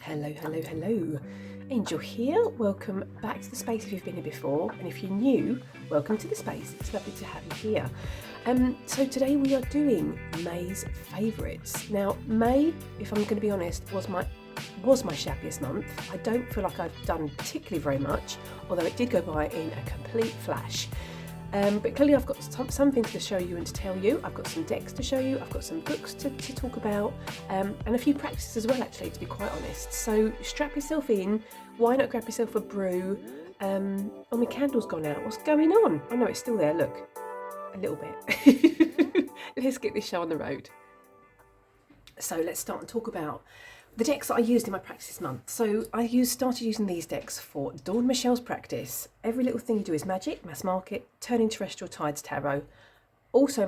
Hello, hello, hello. Angel here. Welcome back to the space if you've been here before, and if you're new, welcome to the space. It's lovely to have you here. So today we are doing May's favourites. Now, May, if I'm going to be honest, was my shabbiest month. I don't feel like I've done particularly very much, although it did go by in a complete flash. But clearly I've got some things to show you and to tell you. I've got some decks to show you, I've got some books to talk about, and a few practices as well, actually, to be quite honest. So strap yourself in, why not grab yourself a brew? Oh, my candle's gone out, what's going on? Oh no, it's still there, look, a little bit. Let's get this show on the road. So let's start and talk about the decks that I used in my practice this month. So I started using these decks for Dawn Michelle's practice. Every little thing you do is magic, mass market, turning terrestrial tides tarot. Also,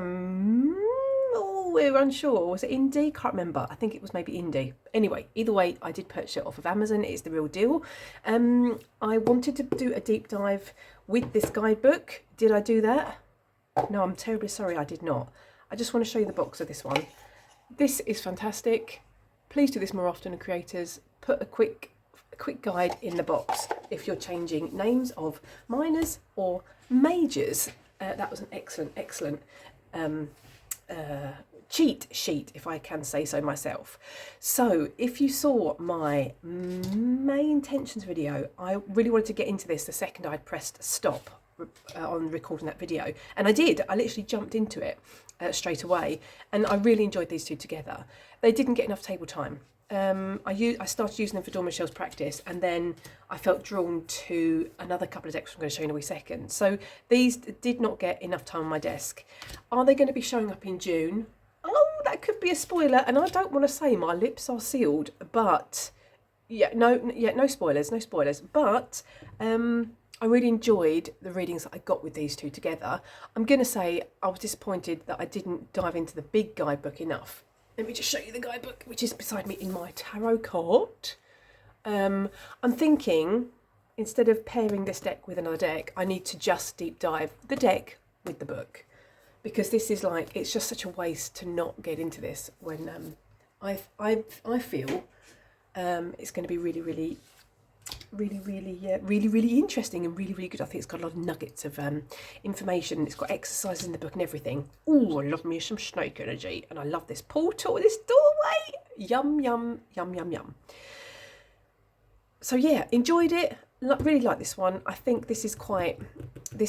we're unsure, was it indie? Can't remember. I think it was maybe indie. Anyway, either way, I did purchase it off of Amazon. It's the real deal. I wanted to do a deep dive with this guidebook. Did I do that? No, I'm terribly sorry I did not. I just want to show you the box of this one. This is fantastic. Please do this more often, creators. Put a quick guide in the box if you're changing names of minors or majors. That was an excellent cheat sheet, if I can say so myself. So if you saw my May intentions video, I really wanted to get into this the second I'd pressed stop on recording that video, and I did. I literally jumped into it straight away, and I really enjoyed these two together. They didn't get enough table time. I started using them for Dawn Michelle's practice, and then I felt drawn to another couple of decks I'm going to show you in a wee second. So these did not get enough time on my desk. Are they going to be showing up in June? Oh, that could be a spoiler, and I don't want to say my lips are sealed, but no spoilers, but I really enjoyed the readings that I got with these two together. I'm going to say I was disappointed that I didn't dive into the big guidebook enough. Let me just show you the guidebook, which is beside me in my tarot cart. I'm thinking, instead of pairing this deck with another deck, I need to just deep dive the deck with the book. Because this is like, it's just such a waste to not get into this when I feel it's going to be really interesting and really good. I think it's got a lot of nuggets of information. It's got exercises in the book and everything. Oh, I love me some snake energy, and I love this portal, this doorway. Yum. So yeah, enjoyed it. Really like this one. I think this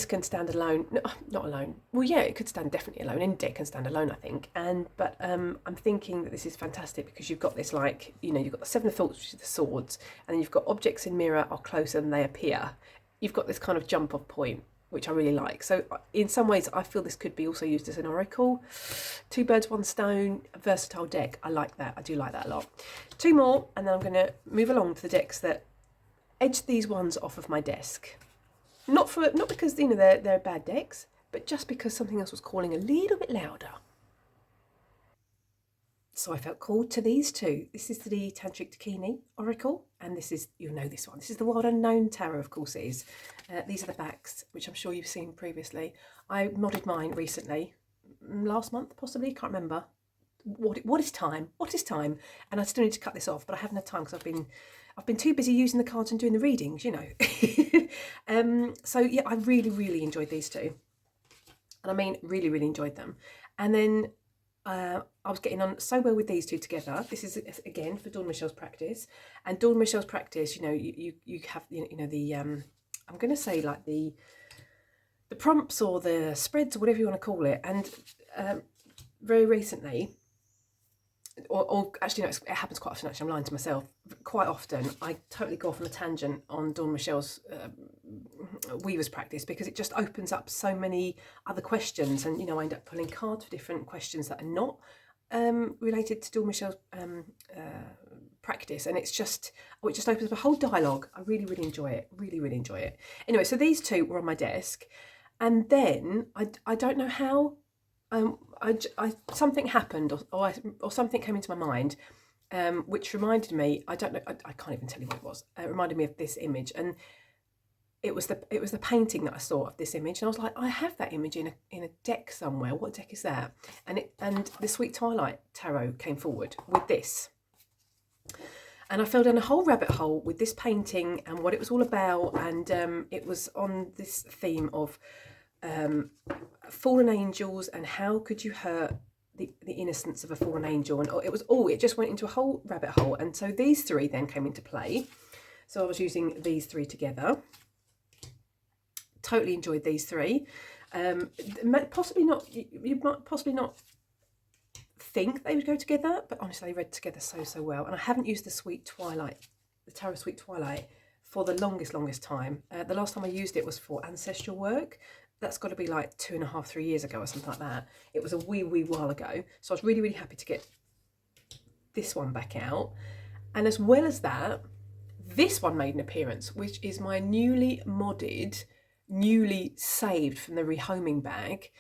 can stand alone. No, not alone. Well, yeah, it could stand definitely alone. Any deck can stand alone, I think. But I'm thinking that this is fantastic because you've got this, like, you've got the Seven of Thoughts, which is the swords, and then you've got objects in mirror are closer than they appear. You've got this kind of jump off point, which I really like. So in some ways, I feel this could be also used as an oracle. Two birds, one stone, a versatile deck. I like that. I do like that a lot. Two more, and then I'm going to move along to the decks that edge these ones off of my desk. Not because they're bad decks, but just because something else was calling a little bit louder. So I felt called to these two. This is the Tantric Dakini Oracle, and this is, you'll know this one. This is the Wild Unknown Tarot, of course it is. These are the backs, which I'm sure you've seen previously. I modded mine recently, last month possibly, can't remember. What is time? And I still need to cut this off, but I haven't had time because I've been too busy using the cards and doing the readings, So yeah, I really enjoyed these two, and I mean really enjoyed them. And then I was getting on so well with these two together. This is again for Dawn Michelle's practice, and Dawn Michelle's practice. You have the I'm going to say like the prompts or the spreads or whatever you want to call it, and very recently. Or actually, no, it happens quite often. Actually, I'm lying to myself. Quite often, I totally go off on a tangent on Dawn Michelle's Weaver's practice because it just opens up so many other questions, and I end up pulling cards for different questions that are not related to Dawn Michelle's practice, and it just opens up a whole dialogue. I really enjoy it. Really enjoy it. Anyway, so these two were on my desk, and then I don't know how. Something happened, or something came into my mind, which reminded me. I don't know. I can't even tell you what it was. It reminded me of this image, and it was the painting that I saw of this image, and I was like, I have that image in a deck somewhere. What deck is that? And the Sweet Twilight Tarot came forward with this, And I fell down a whole rabbit hole with this painting and what it was all about. And it was on this theme of fallen angels and how could you hurt the innocence of a fallen angel. And it just went into a whole rabbit hole. And so these three then came into play. So I was using these three together. Totally enjoyed these three. Possibly not, you might possibly not think they would go together, but honestly they read together so well. And I haven't used the Sweet Twilight, the Tarot Sweet Twilight, for the longest time. The last time I used it was for ancestral work. That's got to be like 2.5, 3 years ago or something like that. It was a wee while ago. So I was really happy to get this one back out. And as well as that, this one made an appearance, which is my newly modded, newly saved from the rehoming bag,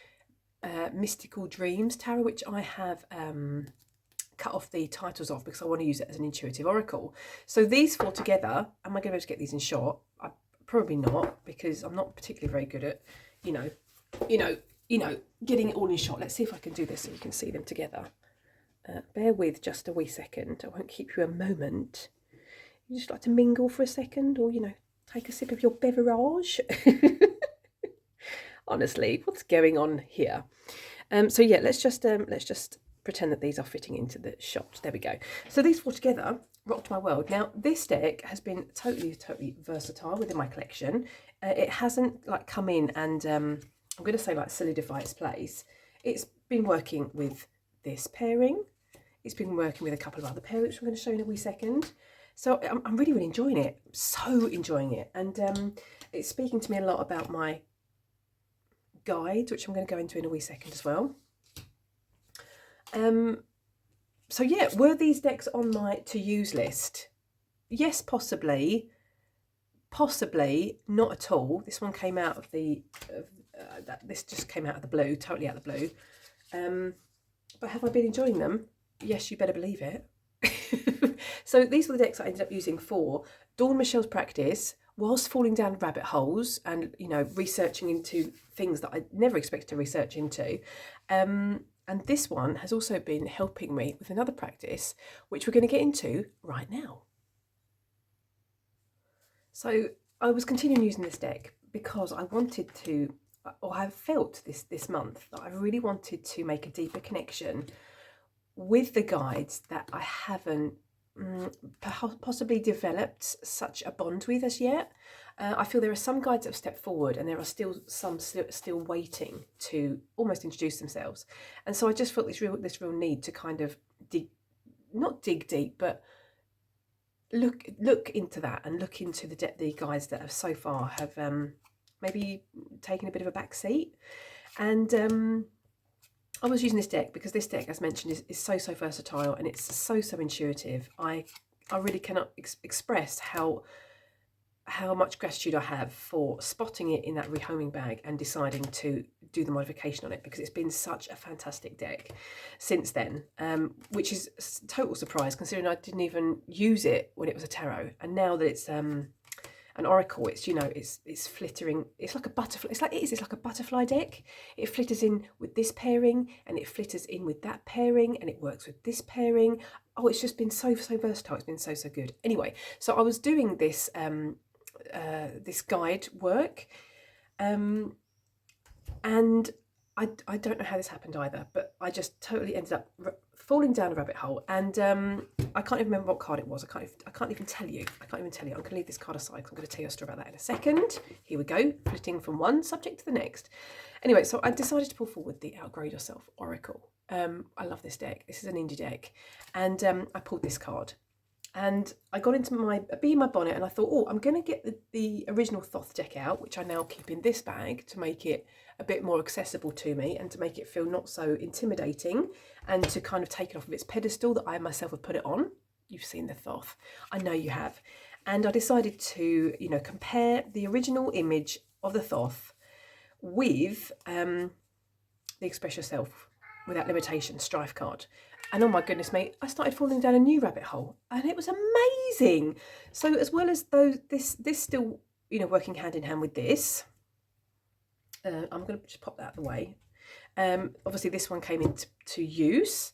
Mystical Dreams tarot, which I have cut off the titles of because I want to use it as an intuitive oracle. So these four together, am I going to be able to get these in shot? Probably not, because I'm not particularly very good at, you know, getting it all in shot. Let's see if I can do this so you can see them together. Bear with just a wee second. I won't keep you a moment. You just like to mingle for a second, or, you know, take a sip of your beverage. Honestly, what's going on here? So yeah, let's just pretend that these are fitting into the shot. There we go. So these four together rocked my world. Now this deck has been totally versatile within my collection. It hasn't like come in and I'm going to say like solidify its place. It's been working with this pairing. It's been working with a couple of other pairings, which I'm going to show in a wee second. So I'm really enjoying it. So enjoying it. And it's speaking to me a lot about my guides, which I'm going to go into in a wee second as well. So yeah, were these decks on my to-use list? Yes, possibly. Possibly not at all. This one came out of the this just came out of the blue, totally out of the blue. But have I been enjoying them? Yes, you better believe it. So these were the decks I ended up using for Dawn Michelle's practice, whilst falling down rabbit holes and, you know, researching into things that I never expected to research into. And this one has also been helping me with another practice, which we're going to get into right now. So I was continuing using this deck because I wanted to, or I felt this month that I really wanted to make a deeper connection with the guides that I haven't possibly developed such a bond with as yet. I feel there are some guides that have stepped forward and there are still some still waiting to almost introduce themselves. And so I just felt this real need to kind of not dig deep, but look into that and look into the guides that have so far have maybe taken a bit of a back seat. And I was using this deck because this deck, as mentioned, is so versatile and it's so intuitive. I really cannot express how much gratitude I have for spotting it in that rehoming bag and deciding to do the modification on it, because it's been such a fantastic deck since then, which is a total surprise considering I didn't even use it when it was a tarot, and now that it's an oracle, it's, you know, it's flittering. It's like a butterfly. It's like a butterfly deck. It flitters in with this pairing and it flitters in with that pairing and it works with this pairing. Oh, it's just been so versatile. It's been so good. Anyway, so I was doing this this guide work, and I don't know how this happened either, but I just totally ended up falling down a rabbit hole, and I can't even remember what card it was. I can't even tell you. I'm going to leave this card aside because I'm going to tell you a story about that in a second. Here we go, flitting from one subject to the next. Anyway, so I decided to pull forward the Outgrow Yourself Oracle. I love this deck. This is an indie deck, and I pulled this card. And I got into my bee in my bonnet and I thought, oh, I'm going to get the original Thoth deck out, which I now keep in this bag to make it a bit more accessible to me and to make it feel not so intimidating and to kind of take it off of its pedestal that I myself have put it on. You've seen the Thoth. I know you have. And I decided to, you know, compare the original image of the Thoth with the Express Yourself Without Limitation Strife card. And oh my goodness me, I started falling down a new rabbit hole and it was amazing. So as well as those, this still, you know, working hand in hand with this, I'm going to just pop that out of the way. Obviously this one came into use.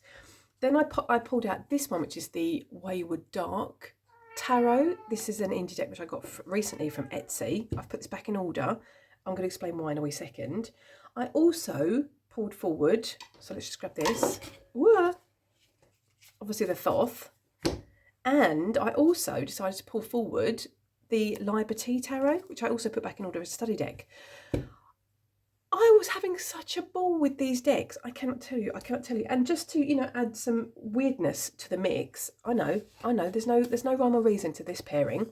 Then I pulled out this one, which is the Wayward Dark Tarot. This is an indie deck which I got recently from Etsy. I've put this back in order. I'm going to explain why in a wee second. I also pulled forward, so let's just grab this. Whoa. Obviously the Thoth. And I also decided to pull forward the Liberty Tarot, which I also put back in order as a study deck. I was having such a ball with these decks. I cannot tell you. And just to, you know, add some weirdness to the mix. I know. There's no rhyme or reason to this pairing.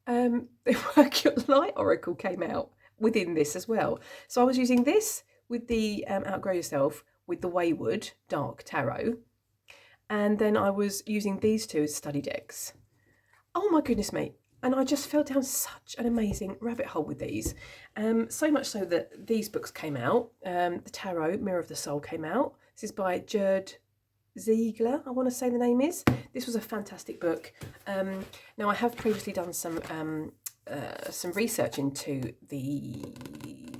The Work Light Oracle came out within this as well. So I was using this with the Outgrow Yourself with the Wayward Dark Tarot, and then I was using these two as study decks. Oh my goodness me. And I just fell down such an amazing rabbit hole with these. So much so that these books came out. The Tarot, Mirror of the Soul came out. This is by Gerd Ziegler, I want to say the name is. This was a fantastic book. Now I have previously done some research into the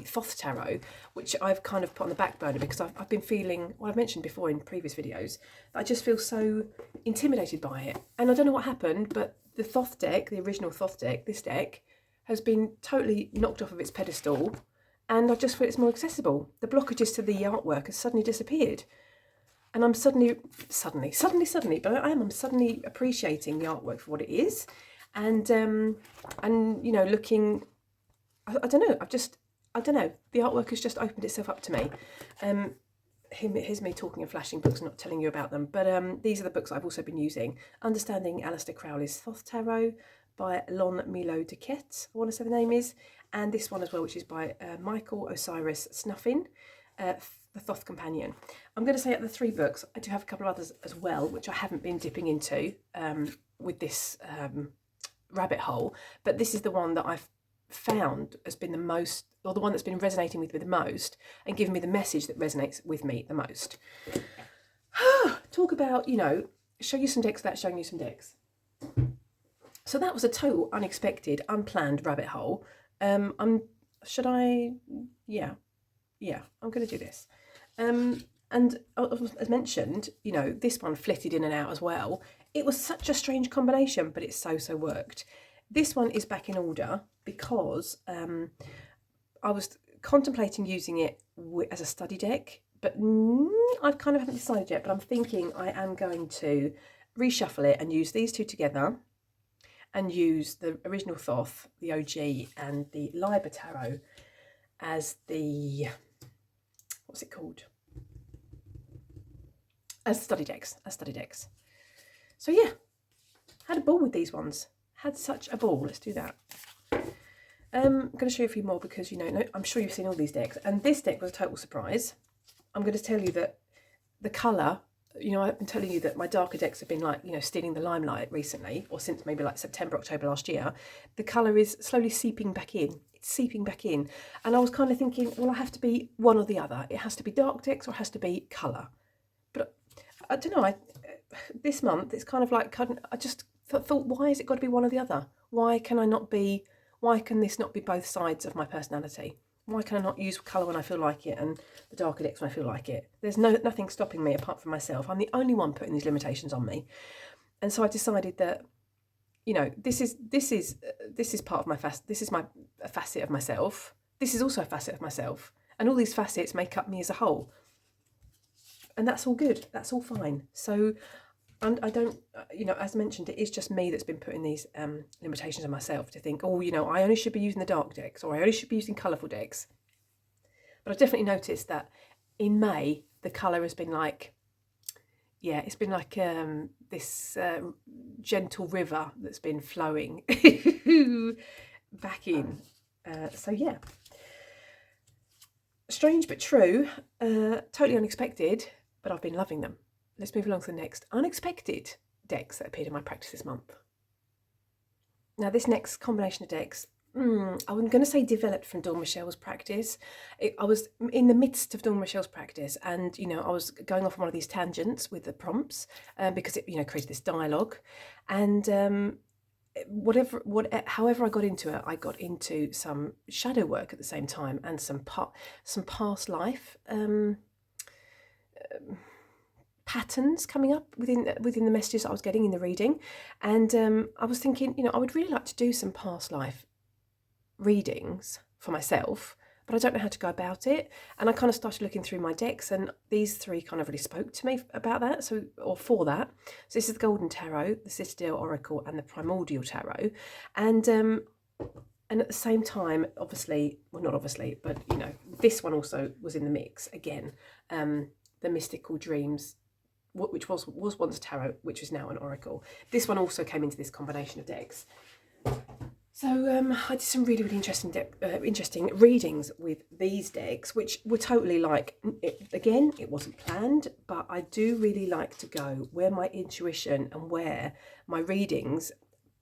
Thoth Tarot, which I've kind of put on the back burner because I've been feeling, well, I've mentioned before in previous videos, that I just feel so intimidated by it. And I don't know what happened, but the Thoth deck, the original Thoth deck, this deck, has been totally knocked off of its pedestal, and I just feel it's more accessible. The blockages to the artwork has suddenly disappeared. And I'm suddenly, but I'm suddenly appreciating the artwork for what it is. And you know, looking, I don't know, the artwork has just opened itself up to me. Here's me talking and flashing books, not telling you about them. But these are the books I've also been using. Understanding Aleister Crowley's Thoth Tarot by Lon Milo Duquette, I want to say the name is. And this one as well, which is by Michael Osiris Snuffin, The Thoth Companion. I'm going to say at the 3 books, I do have a couple of others as well, which I haven't been dipping into with this rabbit hole. But this is the one that I've found has been the most, or the one that's been resonating with me the most and giving me the message that resonates with me the most. Talk about, you know, show you some decks without showing you some decks. So that was a total unexpected, unplanned rabbit hole. Yeah, I'm going to do this. And as mentioned, you know, this one flitted in and out as well. It was such a strange combination, but it so worked. This one is back in order because I was contemplating using it as a study deck, but I kind of haven't decided yet, but I'm thinking I am going to reshuffle it and use these two together and use the original Thoth, the OG, and the Liber Tarot as the, what's it called? As study decks. So yeah, had a ball with these ones. Had such a ball. Let's do that. I'm going to show you a few more because, you know, I'm sure you've seen all these decks. And this deck was a total surprise. I'm going to tell you that the colour, you know, I've been telling you that my darker decks have been like, you know, stealing the limelight recently, or since maybe like September, October last year. The colour is slowly seeping back in. It's seeping back in. And I was kind of thinking, well, I have to be one or the other. It has to be dark decks or it has to be colour. But I don't know, this month, it's kind of like, I just thought, why has it got to be one or the other? Why can this not be both sides of my personality? Why can I not use colour when I feel like it and the darker decks when I feel like it? There's nothing stopping me apart from myself. I'm the only one putting these limitations on me. And so I decided that, you know, this is part of this is a facet of myself. This is also a facet of myself. And all these facets make up me as a whole. And that's all good. That's all fine. So, and I don't, you know, as mentioned, it is just me that's been putting these limitations on myself to think, oh, you know, I only should be using the dark decks or I only should be using colourful decks. But I've definitely noticed that in May, the colour has been like, yeah, it's been like this gentle river that's been flowing back in. So yeah. Strange but true, totally unexpected, but I've been loving them. Let's move along to the next unexpected decks that appeared in my practice this month. Now this next combination of decks, I'm going to say developed from Dawn Michelle's practice. I was in the midst of Dawn Michelle's practice and, you know, I was going off on one of these tangents with the prompts because it, you know, created this dialogue. And however I got into it, I got into some shadow work at the same time and some past life patterns coming up within the messages I was getting in the reading, and I was thinking, I would really like to do some past life readings for myself, but I don't know how to go about it. And I kind of started looking through my decks, and these three kind of really spoke to me about that, or for that. So this is the Golden Tarot, the Citadel Oracle, and the Primordial Tarot, and at the same time, obviously, well, not obviously, but this one also was in the mix again. The Mystical Dreams, which was once tarot, which is now an oracle. This one also came into this combination of decks. So I did some really, really interesting readings with these decks, which were totally like, again, it wasn't planned, but I do really like to go where my intuition and where my readings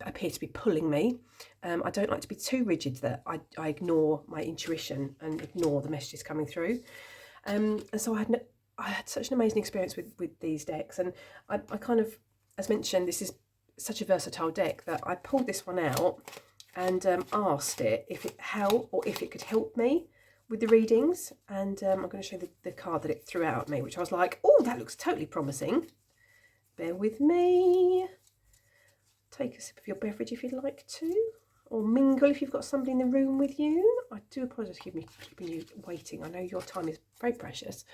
appear to be pulling me. I don't like to be too rigid that I ignore my intuition and ignore the messages coming through. And so I had such an amazing experience with these decks, and I kind of, as mentioned, this is such a versatile deck that I pulled this one out and asked it if it could help me with the readings, and I'm going to show you the card that it threw out at me, which I was like, oh, that looks totally promising. Bear with me. Take a sip of your beverage if you'd like to, or mingle if you've got somebody in the room with you. I do apologise for keeping you waiting. I know your time is very precious.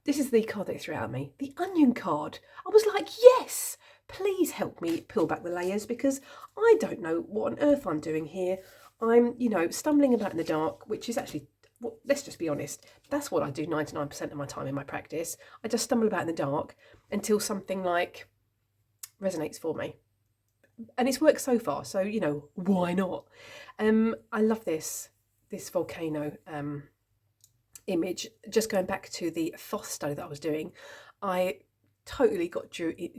This is the card they threw at me, the Onion card. I was like, yes, please help me peel back the layers, because I don't know what on earth I'm doing here. I'm, stumbling about in the dark, which is actually, well, let's just be honest, that's what I do 99% of my time in my practice. I just stumble about in the dark until something like resonates for me. And it's worked so far, so why not? I love this volcano image. Just going back to the Thoth study that I was doing, I totally got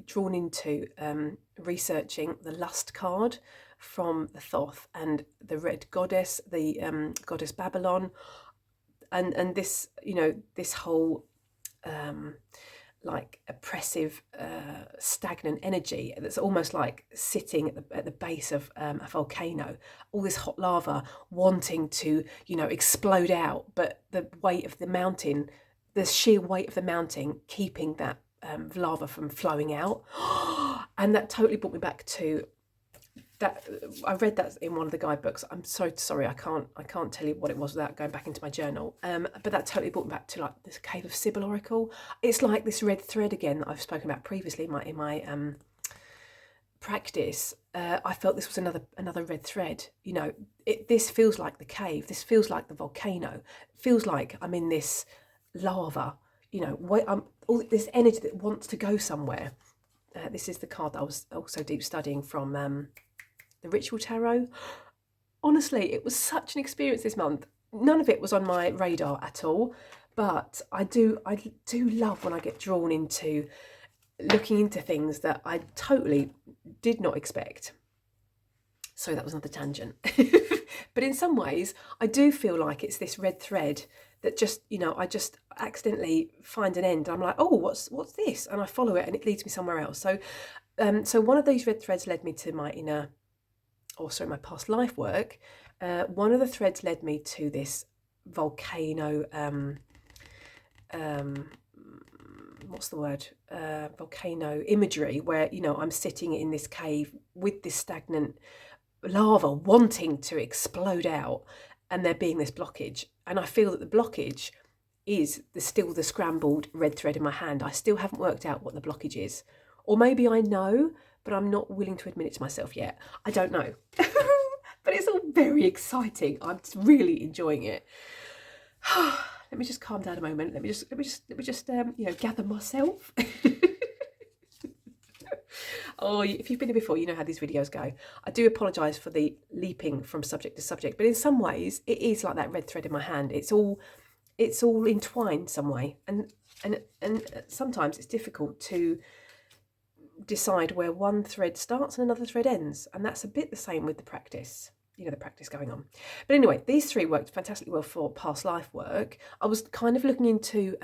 drawn into researching the Lust card from the Thoth and the Red Goddess, the Goddess Babylon, and this this whole like oppressive, stagnant energy that's almost like sitting at the base of a volcano, all this hot lava wanting to, explode out, but the weight of the mountain, the sheer weight of the mountain keeping that lava from flowing out. And that totally brought me back to that. I read that in one of the guidebooks. I'm so sorry, I can't tell you what it was without going back into my journal. But that totally brought me back to like this Cave of Sybil Oracle. It's like this red thread again that I've spoken about previously in my practice. I felt this was another red thread. This feels like the cave. This feels like the volcano. It feels like I'm in this lava. All this energy that wants to go somewhere. This is the card that I was also deep studying from the Ritual Tarot. Honestly, it was such an experience this month. None of it was on my radar at all, but I do love when I get drawn into looking into things that I totally did not expect. So that was another tangent. But in some ways, I do feel like it's this red thread that just, I just accidentally find an end. I'm like, oh, what's this? And I follow it and it leads me somewhere else. So so one of these red threads led me to my my past life work. One of the threads led me to this volcano, what's the word? Volcano imagery, where, I'm sitting in this cave with this stagnant lava wanting to explode out, and there being this blockage. And I feel that the blockage is still the scrambled red thread in my hand. I still haven't worked out what the blockage is. Or maybe I know, but I'm not willing to admit it to myself yet. I don't know. But it's all very exciting. I'm really enjoying it. Let me just calm down a moment. Let me just gather myself. Oh, if you've been here before, you know how these videos go. I do apologise for the leaping from subject to subject, but in some ways it is like that red thread in my hand. It's all entwined some way, and sometimes it's difficult to decide where one thread starts and another thread ends, and that's a bit the same with the practice. The practice going on. But anyway, these three worked fantastically well for past life work. I was kind of looking into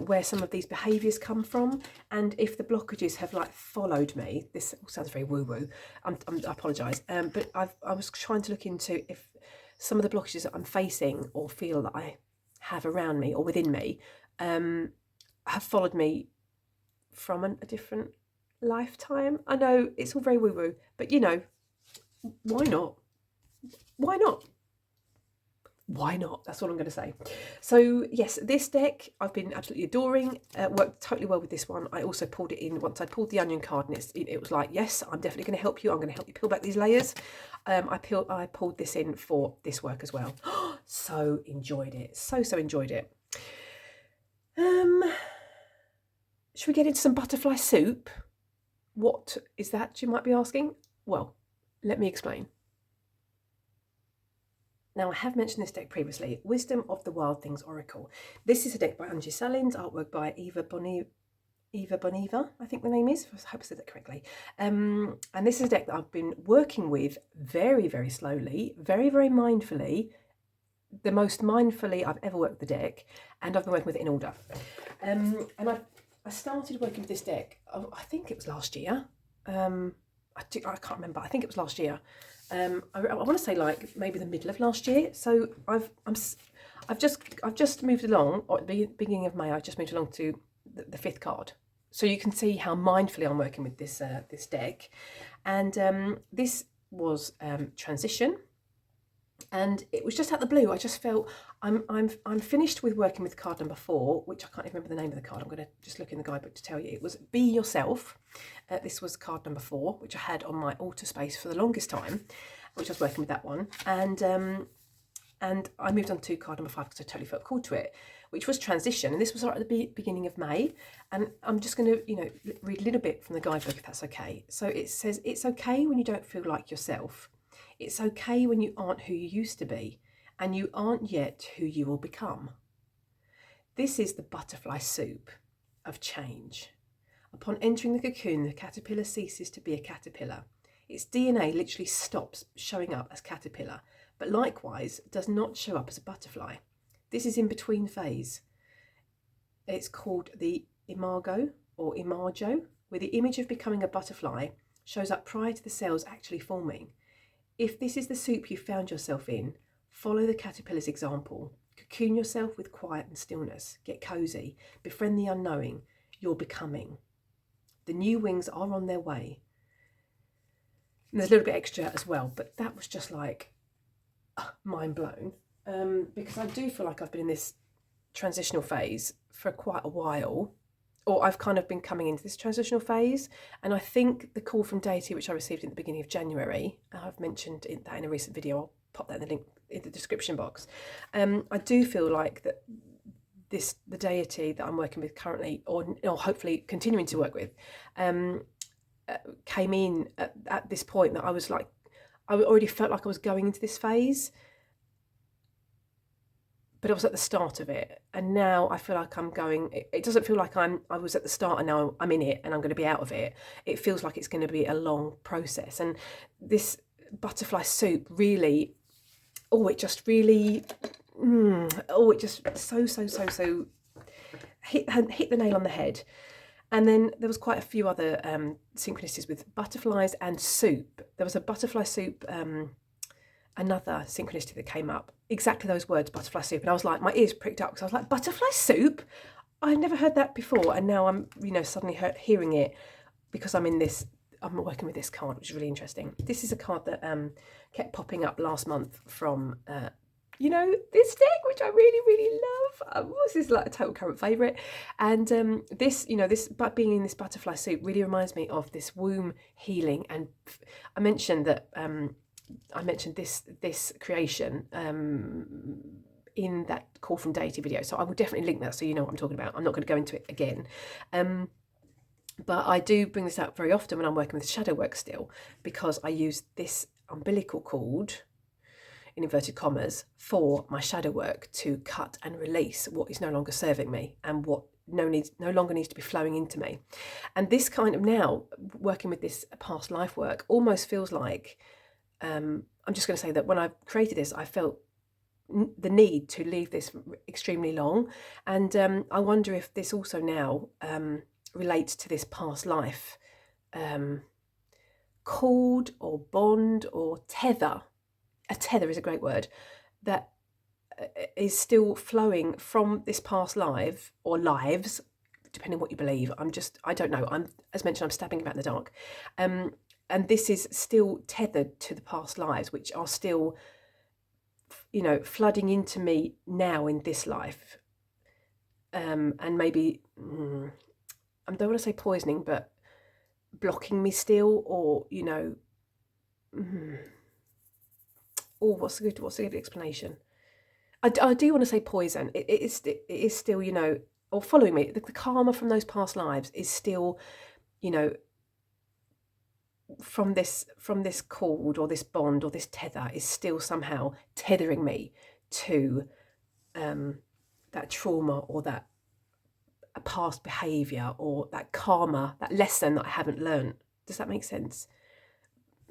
where some of these behaviours come from, and if the blockages have like followed me. This all sounds very woo-woo. I apologise. But I was trying to look into if some of the blockages that I'm facing or feel that I have around me or within me have followed me from a different lifetime. I know it's all very woo-woo, but you know, why not? Why not? Why not? That's all I'm going to say. So yes, this deck I've been absolutely adoring. Worked totally well with this one. I also pulled it in once I pulled the onion card, and it was like, yes, I'm definitely going to help you. I'm going to help you peel back these layers. I pulled this in for this work as well. So enjoyed it. So enjoyed it. Should we get into some butterfly soup? What is that, you might be asking? Well, let me explain. Now, I have mentioned this deck previously, Wisdom of the Wild Things Oracle. This is a deck by Angie Salins, artwork by Eva Boniva, I think the name is. I hope I said that correctly. And this is a deck that I've been working with very, very slowly, very, very mindfully, the most mindfully I've ever worked with the deck, and I've been working with it in order. And I started working with this deck, I think it was last year. I can't remember, I think it was last year. I want to say like maybe the middle of last year. So I've just moved along, or at the beginning of May, I just moved along to the fifth card. So you can see how mindfully I'm working with this this deck, and this was transition, and it was just out the blue. I just felt I'm finished with working with card number 4, which I can't even remember the name of the card. I'm going to just look in the guidebook to tell you. It was Be Yourself. This was card number 4, which I had on my altar space for the longest time, which I was working with that one. And I moved on to card number 5 because I totally felt called to it, which was transition. And this was right at the beginning of May. And I'm just going to, read a little bit from the guidebook, if that's okay. So it says, it's okay when you don't feel like yourself. It's okay when you aren't who you used to be, and you aren't yet who you will become. This is the butterfly soup of change. Upon entering the cocoon, the caterpillar ceases to be a caterpillar. Its DNA literally stops showing up as caterpillar, but likewise does not show up as a butterfly. This is in between phase. It's called the imago or imago, where the image of becoming a butterfly shows up prior to the cells actually forming. If this is the soup you found yourself in, follow the caterpillar's example. Cocoon yourself with quiet and stillness. Get cozy. Befriend the unknowing. You're becoming. The new wings are on their way. And there's a little bit extra as well, but that was just like mind blown. Because I do feel like I've been in this transitional phase for quite a while, or I've kind of been coming into this transitional phase. And I think the call from deity, which I received at the beginning of January, I've mentioned that in a recent video, I'll pop that in the link in the description box. I do feel like that the deity that I'm working with currently, or hopefully continuing to work with, came in at this point that I was like, I already felt like I was going into this phase, but I was at the start of it, and now I feel like I'm going. It doesn't feel like I was at the start and now I'm in it and I'm going to be out of it. It feels like it's going to be a long process, and this butterfly soup really, it just so hit the nail on the head. And then there was quite a few other synchronicities with butterflies and soup. There was a butterfly soup, another synchronicity that came up. Exactly those words, butterfly soup. And I was like, my ears pricked up because I was like, butterfly soup? I've never heard that before. And now I'm, suddenly hearing it because I'm working with this card, which is really interesting. This is a card that kept popping up last month from this deck, which I really, really love. This is like a total current favourite. And this being in this butterfly soup really reminds me of this womb healing. And I mentioned that this creation in that call from deity video. So I will definitely link that so you know what I'm talking about. I'm not going to go into it again. But I do bring this up very often when I'm working with shadow work still, because I use this umbilical cord, in inverted commas, for my shadow work to cut and release what is no longer serving me and what no longer needs to be flowing into me. And this kind of, now working with this past life work, almost feels like, I'm just going to say that when I created this, I felt the need to leave this extremely long. And I wonder if this also now relates to this past life cord or bond or tether. A tether is a great word, that is still flowing from this past life or lives depending on what you believe. I don't know. As mentioned, I'm stabbing about in the dark. And this is still tethered to the past lives, which are still, flooding into me now in this life. And maybe, I don't want to say poisoning, but blocking me still, or, or what's a good explanation? I do want to say poison. It is still, or following me. The karma from those past lives is still, from this cord or this bond or this tether is still somehow tethering me to that trauma or that a past behaviour or that karma, that lesson that I haven't learned. Does that make sense?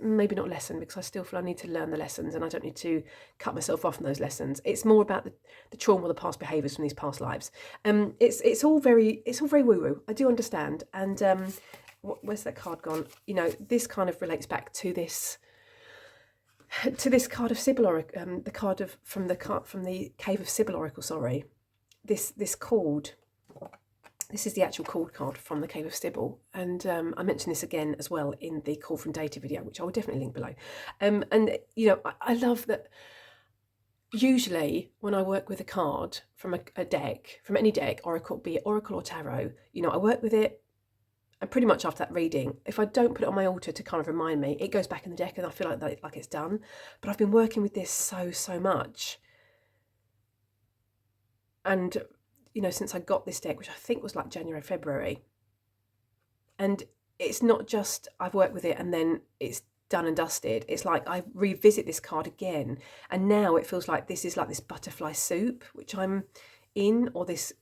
Maybe not lesson, because I still feel I need to learn the lessons and I don't need to cut myself off from those lessons. It's more about the trauma or the past behaviours from these past lives. It's all very woo-woo. I do understand. And where's that card gone? This kind of relates back to this card of Sybil Oracle, the card from the Cave of Sybil Oracle. Sorry, this cord. This is the actual cord card from the Cave of Sybil, and I mentioned this again as well in the Call from Data video, which I will definitely link below. And I love that. Usually, when I work with a card from a deck, from any deck, Oracle, be it Oracle or Tarot, I work with it. And pretty much after that reading, if I don't put it on my altar to kind of remind me, it goes back in the deck and I feel like it's done. But I've been working with this so much. And, since I got this deck, which I think was like January, February. And it's not just I've worked with it and then it's done and dusted. It's like I revisit this card again. And now it feels like this is like this butterfly soup, which I'm in, or this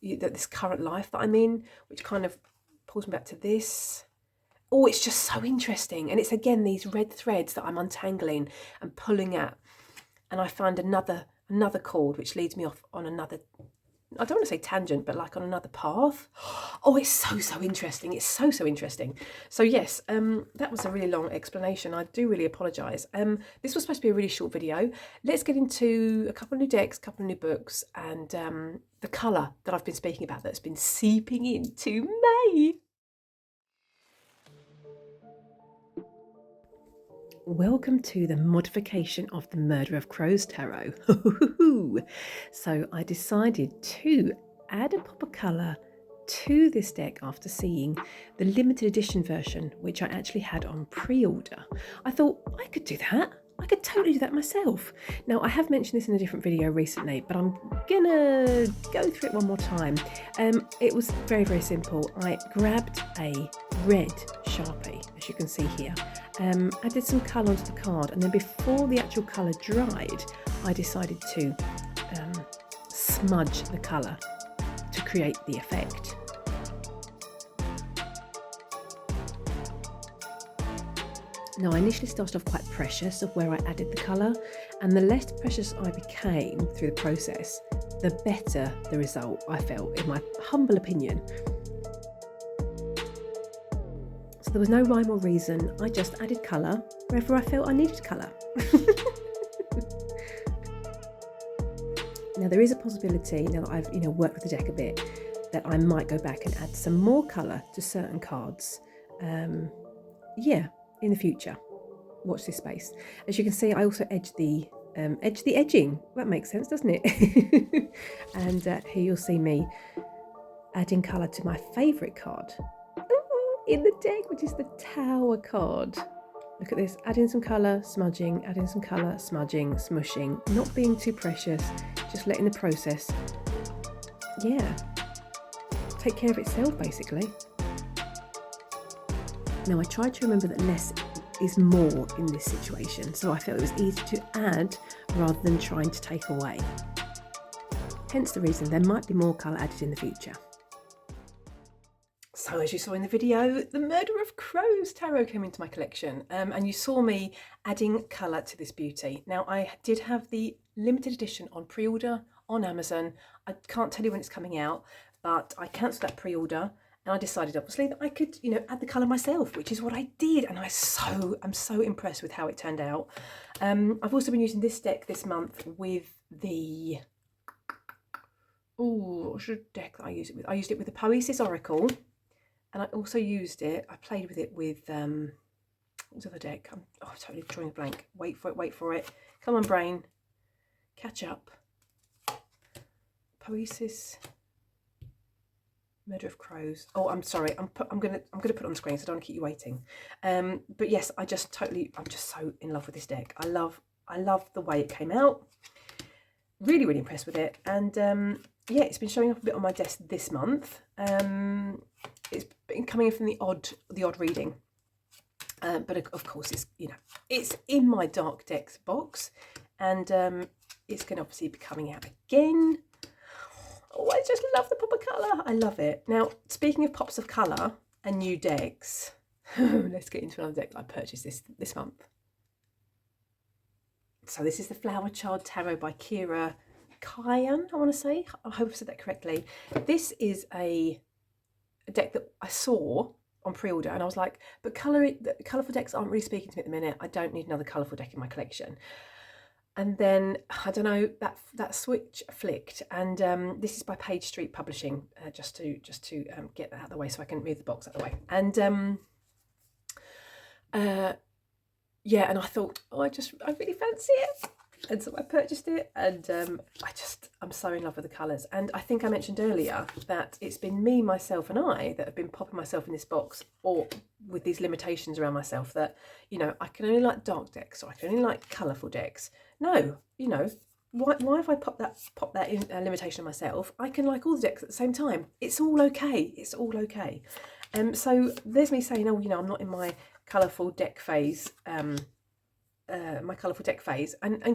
current life that I'm in, which kind of pulls me back to this. Oh, it's just so interesting. And it's again these red threads that I'm untangling and pulling at. And I find another cord which leads me off on another, I don't want to say tangent, but like on another path. Oh, it's so interesting. It's so interesting. So yes, that was a really long explanation. I do really apologise. This was supposed to be a really short video. Let's get into a couple of new decks, a couple of new books, and the colour that I've been speaking about that's been seeping into May. Welcome to the modification of the Murder of Crows Tarot. So I decided to add a pop of colour to this deck after seeing the limited edition version, which I actually had on pre-order. I thought I could do that. I could totally do that myself. Now, I have mentioned this in a different video recently, but I'm gonna go through it one more time. It was very simple. I grabbed a red Sharpie, as you can see here. Added some colour onto the card, and then before the actual colour dried, I decided to smudge the colour to create the effect. Now, I initially started off quite precious of where I added the colour, and the less precious I became through the process, the better the result I felt, in my humble opinion. So there was no rhyme or reason, I just added colour wherever I felt I needed colour. Now, there is a possibility, now that I've worked with the deck a bit, that I might go back and add some more colour to certain cards. In the future. Watch this space. As you can see, I also edge the edging. That makes sense, doesn't it? And here you'll see me adding colour to my favourite card in the deck, which is the Tower card. Look at this, adding some colour, smudging, adding some colour, smudging, smushing, not being too precious, just letting the process, take care of itself, basically. Now, I tried to remember that less is more in this situation, so I felt it was easy to add rather than trying to take away. Hence the reason there might be more colour added in the future. So as you saw in the video, the Murder of Crows Tarot came into my collection, and you saw me adding colour to this beauty. Now, I did have the limited edition on pre-order on Amazon. I can't tell you when it's coming out, but I cancelled that pre-order. And I decided, obviously, that I could, add the colour myself, which is what I did. And I'm so impressed with how it turned out. I've also been using this deck this month with the, Oh, what was the deck that I used it with? I used it with the Poesis Oracle, and I also used it, I played with it with, what was the other deck? I'm totally drawing a blank. Wait for it. Come on, brain. Catch up. Poesis. Murder of Crows. Oh, I'm sorry. I'm gonna put it on the screen, so I don't want to keep you waiting. But yes, I'm just so in love with this deck. I love the way it came out. Really, really impressed with it. And yeah, it's been showing up a bit on my desk this month. It's been coming in from the odd reading. But of course, it's in my Dark Decks box, and it's going to obviously be coming out again. Oh, I just love the pop of colour. I love it. Now, speaking of pops of colour and new decks, let's get into another deck that I purchased this month. So this is the Flower Child Tarot by Kira Kayan, I want to say. I hope I said that correctly. This is a deck that I saw on pre-order, and I was like, but colourful decks aren't really speaking to me at the minute. I don't need another colourful deck in my collection. And then, I don't know, that switch flicked, and this is by Page Street Publishing, just to get that out of the way so I can move the box out of the way. And yeah, and I thought, oh, I really fancy it, and so I purchased it, and I'm so in love with the colours. And I think I mentioned earlier that it's been me, myself and I that have been popping myself in this box, or with these limitations around myself that, I can only like dark decks, or I can only like colourful decks. No, why have I popped that in a limitation on myself? I can like all the decks at the same time. It's all okay. It's all okay. So there's me saying, oh, I'm not in my colourful deck phase, and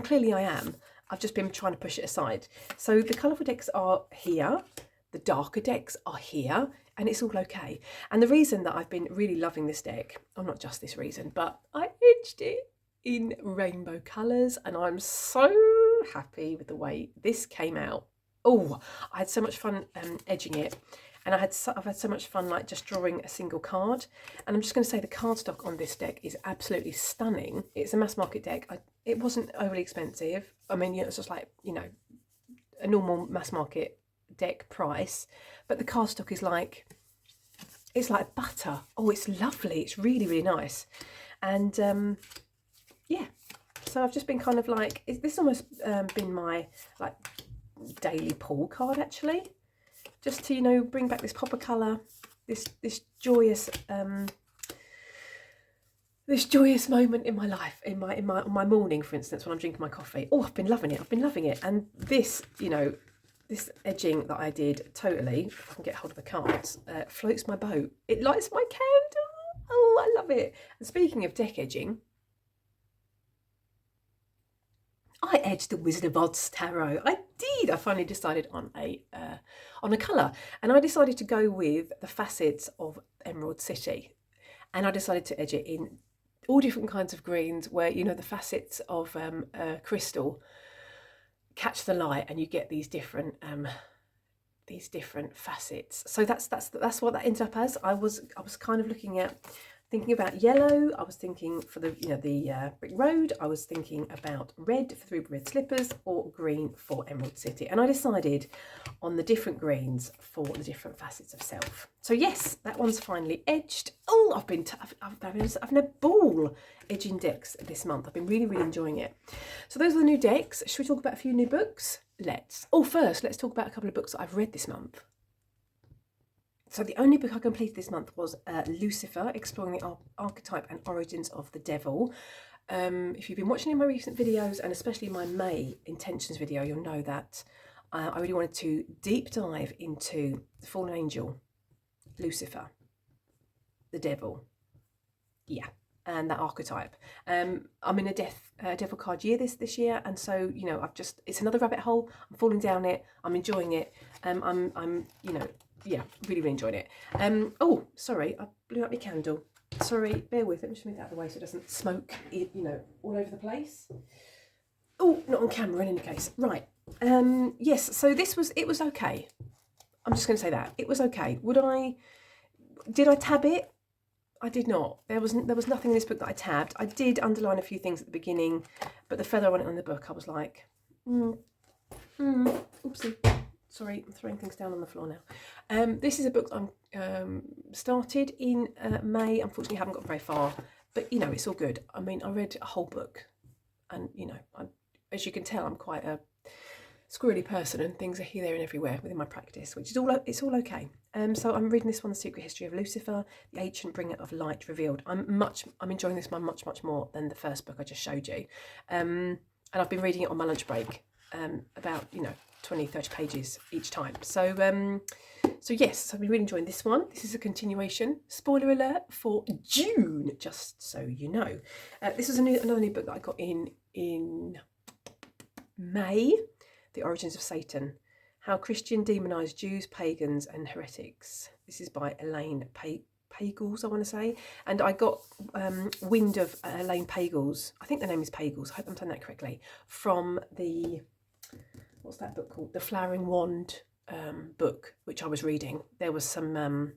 clearly I am. I've just been trying to push it aside. So the colourful decks are here, the darker decks are here, and it's all okay. And the reason that I've been really loving this deck, or not just this reason, but I edged it in rainbow colours, and I'm so happy with the way this came out. Oh, I had so much fun edging it. And I've had so much fun like just drawing a single card. And I'm just going to say the cardstock on this deck is absolutely stunning. It's a mass market deck. It wasn't overly expensive. I mean, it's just like, a normal mass market deck price. But the cardstock is like, it's like butter. Oh, it's lovely. It's really, really nice. And yeah, so I've just been kind of like, this almost been my like daily pull card actually. Just to, bring back this pop of colour, this joyous moment in my life, in my morning, for instance, when I'm drinking my coffee. Oh, I've been loving it. And this, this edging that I did totally, if I can get hold of the cards, floats my boat. It lights my candle. Oh, I love it. And speaking of deck edging, I edged the Wizard of Oz tarot. I did. I finally decided on a colour, and I decided to go with the facets of Emerald City, and I decided to edge it in all different kinds of greens, where the facets of crystal catch the light, and you get these different facets. So that's what that ends up as. I was kind of thinking about yellow. I was thinking for the brick road. I was thinking about red for the Ruby Red Slippers, or green for Emerald City. And I decided on the different greens for the different facets of self. So yes, that one's finally edged. Oh, I've had a ball edging decks this month. I've been really, really enjoying it. So those are the new decks. Should we talk about a few new books? First, let's talk about a couple of books that I've read this month. So the only book I completed this month was Lucifer, Exploring the Archetype and Origins of the Devil. If you've been watching in my recent videos, and especially my May intentions video, you'll know that I really wanted to deep dive into the fallen angel, Lucifer, the devil, and that archetype. I'm in a devil card year this year, and so it's another rabbit hole. I'm falling down it. I'm enjoying it. Really, really enjoyed it. Oh, sorry, I blew up my candle. Sorry, bear with. Let me just move that out of the way so it doesn't smoke, all over the place. Oh, not on camera in any case. Right. Yes. So it was okay. I'm just going to say that it was okay. Did I tab it? I did not. There was nothing in this book that I tabbed. I did underline a few things at the beginning, but the further I went on the book, I was like, oopsie. Sorry, I'm throwing things down on the floor now. This is a book I'm started in May. Unfortunately, I haven't got very far, but you know, it's all good. I mean, I read a whole book, and you know, as you can tell, I'm quite a squirrely person, and things are here, there, and everywhere within my practice, which is it's all okay. So I'm reading this one, The Secret History of Lucifer, the Ancient Bringer of Light Revealed. I'm enjoying this one much more than the first book I just showed you, and I've been reading it on my lunch break, about 20-30 pages each time. So yes, I've been really enjoying this one. This is a continuation. Spoiler alert for June, just so you know. This is another new book that I got in May. The Origins of Satan. How Christian demonised Jews, pagans and heretics. This is by Elaine Pagels, I want to say. And I got wind of Elaine Pagels. I think the name is Pagels. I hope I'm saying that correctly. From the, what's that book called? The Flowering Wand book, which I was reading. There was some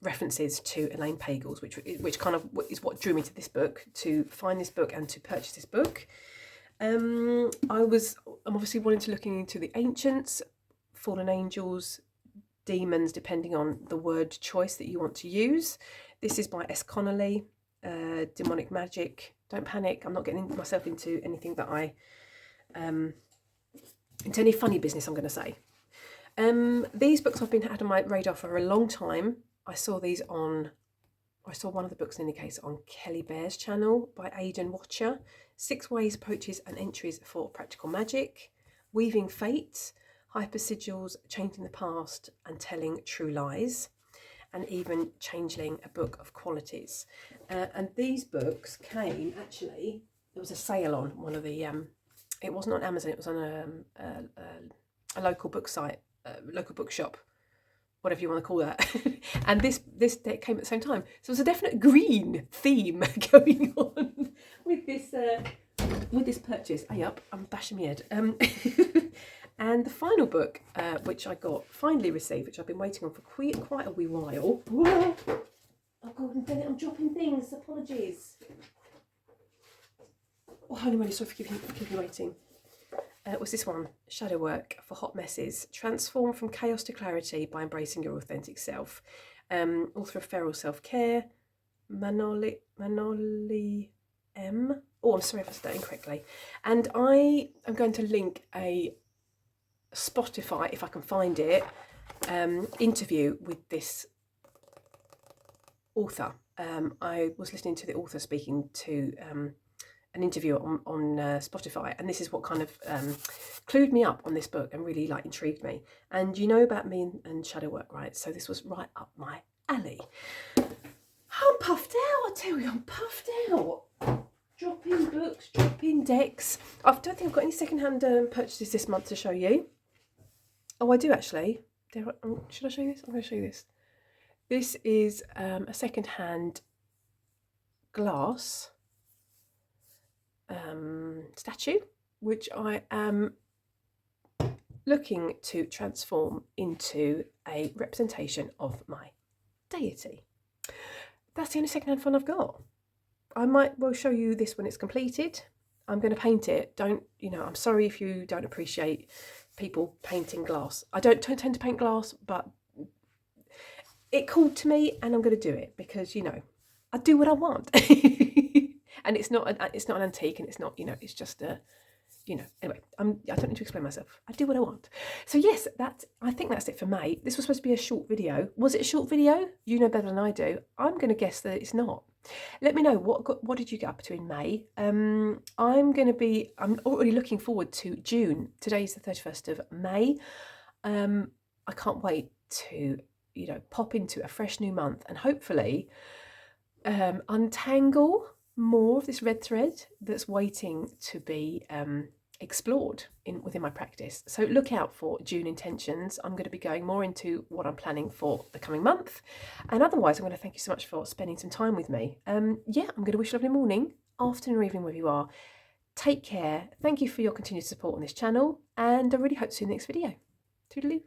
references to Elaine Pagels, which kind of is what drew me to this book, to find this book and to purchase this book. I'm obviously wanting to looking into the ancients, fallen angels, demons, depending on the word choice that you want to use. This is by S. Connolly, Demonic Magic. Don't panic, I'm not getting myself into anything that into any funny business, I'm going to say. These books I've had on my radar for a long time. I saw one of the books in any case on Kelly Bear's channel by Aidan Watcher. 6 Ways, Approaches and Entries for Practical Magic. Weaving Fate, Hypersigils, Changing the Past and Telling True Lies. And even Changeling, a Book of Qualities. And these books came, actually, there was a sale on one of the, it wasn't on Amazon, it was on a local book site, local bookshop, whatever you want to call that. And this deck came at the same time. So there's a definite green theme going on with this purchase. Hey up, I'm bashing my head. And the final book, which I finally received, which I've been waiting on for quite a wee while. Whoa! Oh God, I'm dropping things, apologies. Oh, holy moly, sorry for keeping you waiting. Was this one, Shadow Work for Hot Messes. Transform from chaos to clarity by embracing your authentic self. Author of Feral Self-Care, Manoli M. Oh, I'm sorry if I said that incorrectly. And I am going to link a Spotify, if I can find it, interview with this author. I was listening to the author speaking to an interview on Spotify, and this is what kind of clued me up on this book and really intrigued me. And you know about me and shadow work, right? So this was right up my alley. I'm puffed out, I tell you, I'm puffed out. Dropping books, dropping decks. I don't think I've got any second-hand purchases this month to show you. Oh, I do actually. Should I show you this? I'm going to show you this. This is a second-hand glass statue, which I am looking to transform into a representation of my deity. That's the only second-hand fun I've got. I might well show you this when it's completed. I'm going to paint it. I'm sorry if you don't appreciate people painting glass. I don't tend to paint glass, but it called to me and I'm going to do it because, I do what I want. And it's not an antique, and it's not, it's just a, anyway, I don't need to explain myself. I do what I want. So yes, I think that's it for May. This was supposed to be a short video. Was it a short video? You know better than I do. I'm going to guess that it's not. Let me know, what did you get up to in May? I'm already looking forward to June. Today's the 31st of May. I can't wait to, pop into a fresh new month and hopefully untangle more of this red thread that's waiting to be explored within my practice. So look out for June intentions. I'm going to be going more into what I'm planning for the coming month. And otherwise, I'm going to thank you so much for spending some time with me. I'm going to wish you a lovely morning, afternoon or evening wherever you are. Take care. Thank you for your continued support on this channel. And I really hope to see you in the next video. Toodaloo.